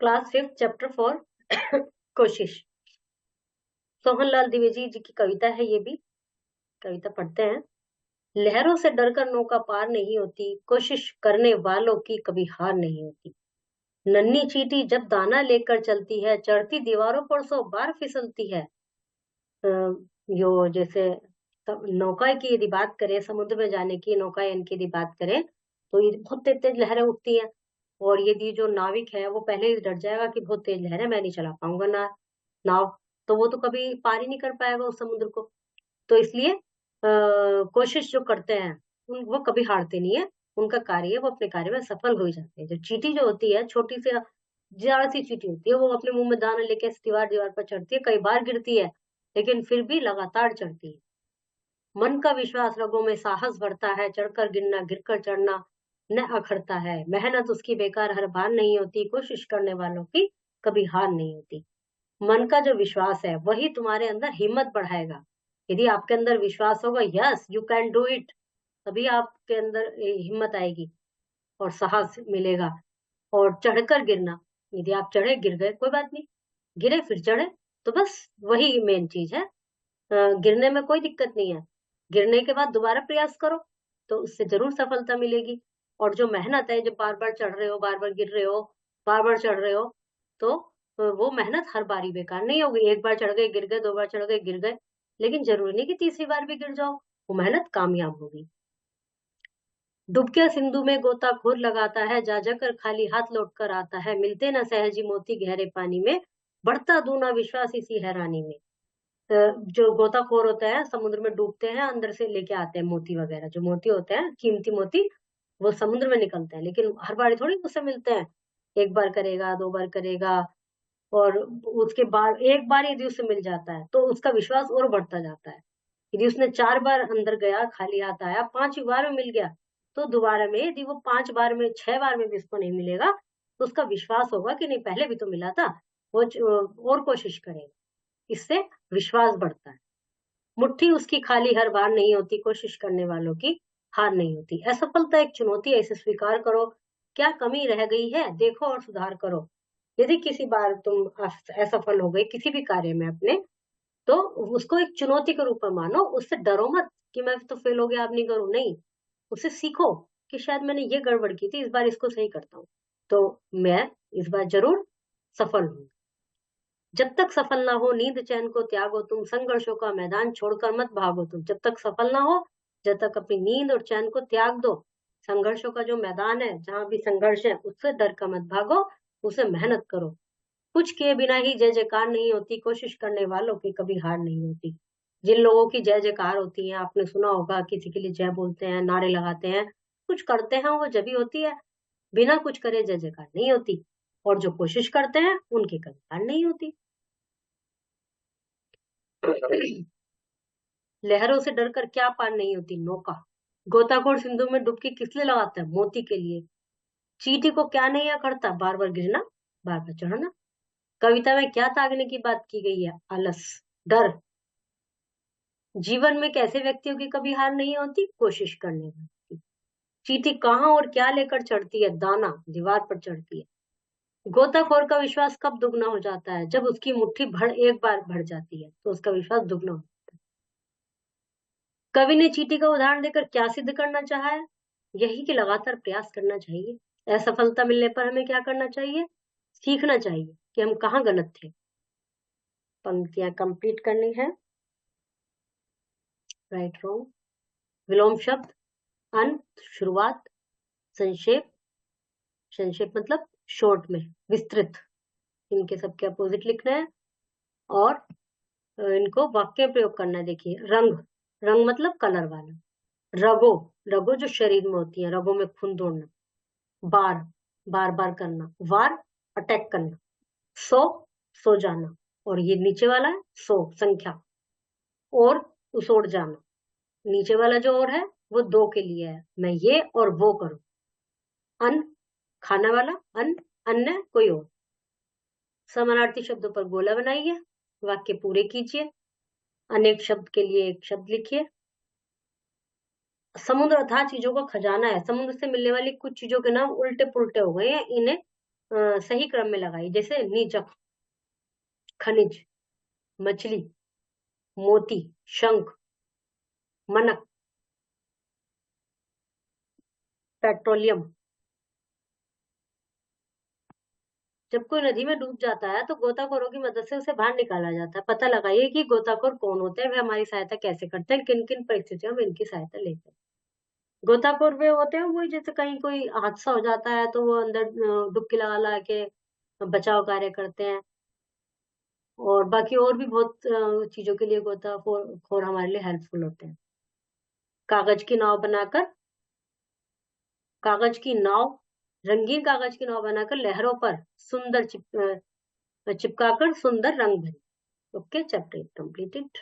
Class 5 chapter 4 कोशिश। सोहनलाल द्विवेदी जी की कविता है ये भी। कविता पढ़ते हैं। लहरों से डरकर नौका पार नहीं होती, कोशिश करने वालों की कभी हार नहीं होती। नन्ही चींटी जब दाना लेकर चलती है, चढ़ती दीवारों पर 100 बार फिसलती है। यो जैसे नौका की यदि बात करें, समुद्र में जाने की नौकायन की यदि बात करें, तो ये बहुत तेज तेज लहरें उठती हैं। और यदि जो नाविक है वो पहले ही डर जाएगा कि बहुत तेज लहर है, मैं नहीं चला पाऊंगा नाव, तो वो तो कभी पार ही नहीं कर पाएगा उस समुद्र को। तो इसलिए कोशिश जो करते हैं वो कभी हारते नहीं है। उनका कार्य है, वो अपने कार्य में सफल हो ही जाते हैं। जो चींटी जो होती है, छोटी सी जाड़ सी चींटी होती है, वो अपने मुंह में दाना लेके दीवार दीवार पर चढ़ती है, कई बार गिरती है, लेकिन फिर भी लगातार चढ़ती है। मन का विश्वास रगों में साहस बढ़ता है, चढ़कर गिरना गिरकर चढ़ना न अखरता है। मेहनत उसकी बेकार हर बार नहीं होती, कोशिश करने वालों की कभी हार नहीं होती। मन का जो विश्वास है वही तुम्हारे अंदर हिम्मत बढ़ाएगा। यदि आपके अंदर विश्वास होगा, yes you can do it, तभी आपके अंदर हिम्मत आएगी और साहस मिलेगा। और चढ़कर गिरना, यदि आप चढ़े गिर गए कोई बात नहीं, गिरे फिर चढ़े, तो बस वही मेन चीज है। गिरने में कोई दिक्कत नहीं है। गिरने के बाद दोबारा प्रयास करो तो उससे जरूर सफलता मिलेगी। और जो मेहनत है, जो बार बार चढ़ रहे हो, बार बार गिर रहे हो, बार बार चढ़ रहे हो, तो वो मेहनत हर बारी बेकार नहीं होगी। एक बार चढ़ गए गिर गए, 2 बार चढ़ गए गिर गए, लेकिन जरूरी नहीं कि तीसरी बार भी गिर जाओ, वो मेहनत कामयाब होगी। डुबकिया सिंधु में गोताखोर लगाता है, जा जाकर खाली हाथ लौट कर आता है। मिलते न सहजी मोती गहरे पानी में, बढ़ता दूना विश्वास इसी हैरानी में। जो गोताखोर होते हैं समुद्र में डूबते हैं, अंदर से लेके आते हैं मोती वगैरह, जो मोती होते हैं कीमती मोती, वो समुद्र में निकलते हैं, लेकिन हर बार थोड़ी उससे मिलते हैं। एक बार करेगा, 2 बार करेगा, और उसके बाद एक बार यदि उससे मिल जाता है तो उसका विश्वास और बढ़ता जाता है। यदि उसने 4 बार अंदर गया, खाली हाथ आया, 5वीं बार में मिल गया, तो दोबारा में यदि वो 5 बार में, 6 बार में भी उसको नहीं मिलेगा, तो उसका विश्वास होगा कि नहीं, पहले भी तो मिला था, वो और कोशिश करेगा। इससे विश्वास बढ़ता है। मुट्ठी उसकी खाली हर बार नहीं होती, कोशिश करने वालों की हार नहीं होती। असफलता एक चुनौती है, इसे स्वीकार करो। क्या कमी रह गई है देखो और सुधार करो। यदि किसी बार तुम असफल हो गए किसी भी कार्य में अपने, तो उसको एक चुनौती के रूप में मानो, उससे डरो मत कि मैं तो फेल हो गया अब नहीं करूं, नहीं, उससे सीखो कि शायद मैंने ये गड़बड़ की थी, इस बार इसको सही करता हूँ, तो मैं इस बार जरूर सफल हूँ। जब तक सफल ना हो नींद चैन को त्यागो तुम, संघर्षों का मैदान छोड़कर मत भागो तुम। जब तक सफल ना हो, जब तक अपनी नींद और चैन को त्याग दो। संघर्षों का जो मैदान है, जहां भी संघर्ष है, उससे डर कर मत भागो, उसे मेहनत करो। कुछ किए बिना ही जय जयकार नहीं होती, कोशिश करने वालों की कभी हार नहीं होती। जिन लोगों की जय जयकार होती है, आपने सुना होगा, किसी के लिए जय बोलते हैं, नारे लगाते हैं, कुछ करते हैं, वो जब भी होती है। बिना कुछ करे जय जयकार नहीं होती। और जो कोशिश करते हैं उनकी कभी हार नहीं होती। लहरों से डरकर क्या पार नहीं होती नौका। गोताखोर सिंधु में डुबकी किस लिए लगाता है, मोती के लिए। चींटी को क्या नहीं करता, बार बार गिरना, बार बार चढ़ना। कविता में क्या त्यागने की बात की गई है, आलस, डर। जीवन में कैसे व्यक्तियों की कभी हार नहीं होती, कोशिश करने की। चींटी कहाँ और क्या लेकर चढ़ती है, दाना, दीवार पर चढ़ती है। गोताखोर का विश्वास कब दुगना हो जाता है, जब उसकी मुट्ठी एक बार भर जाती है तो उसका विश्वास दुगना हो। कवि ने चींटी का उदाहरण देकर क्या सिद्ध करना चाहा है, यही कि लगातार प्रयास करना चाहिए। असफलता मिलने पर हमें क्या करना चाहिए, सीखना चाहिए कि हम कहाँ गलत थे। पंक्तियां कंप्लीट करनी है। राइट रॉन्ग, विलोम शब्द, अंत, शुरुआत, संक्षेप। संक्षेप मतलब शॉर्ट में, विस्तृत, इनके सबके अपोजिट लिखना है। और इनको वाक्य प्रयोग करना है। देखिए, रंग, रंग मतलब कलर वाला। रगो, रगो जो शरीर में होती है, रगों में खून दौड़ना। बार, बार बार करना। वार, अटैक करना। सो, सो जाना। और ये नीचे वाला है सो, संख्या। और उसोड़ जाना, नीचे वाला जो और है वो 2 के लिए है, मैं ये और वो करूं। अन्न, खाना वाला, अन्न, अन्य कोई और। समानार्थी शब्दों पर गोला बनाइए, वाक्य पूरे कीजिए। अनेक शब्द के लिए एक शब्द लिखिए। समुद्र अथाह चीजों का खजाना है। समुद्र से मिलने वाली कुछ चीजों के नाम उल्टे पुल्टे हो गए हैं, इन्हें सही क्रम में लगाई, जैसे नीजक, खनिज, मछली, मोती, शंख, मनक, पेट्रोलियम। जब कोई नदी में डूब जाता है तो गोताखोरों की मदद से उसे बाहर निकाला जाता है। पता लगाइए कि गोताखोर कौन होते हैं, वे हमारी सहायता कैसे करते हैं, किन किन परिस्थितियों में इनकी सहायता लेते हैं। गोताखोर वे होते हैं, वही जैसे कहीं कोई हादसा हो जाता है तो वो अंदर डुबकी लगा लगा के बचाव कार्य करते हैं। और बाकी और भी बहुत चीजों के लिए गोताखोर खोर हमारे लिए हेल्पफुल होते हैं। कागज की नाव बनाकर, कागज की नाव, रंगीन कागज की नाव बनाकर लहरों पर सुंदर चिपकाकर सुंदर रंग भरे। Okay, chapter completed.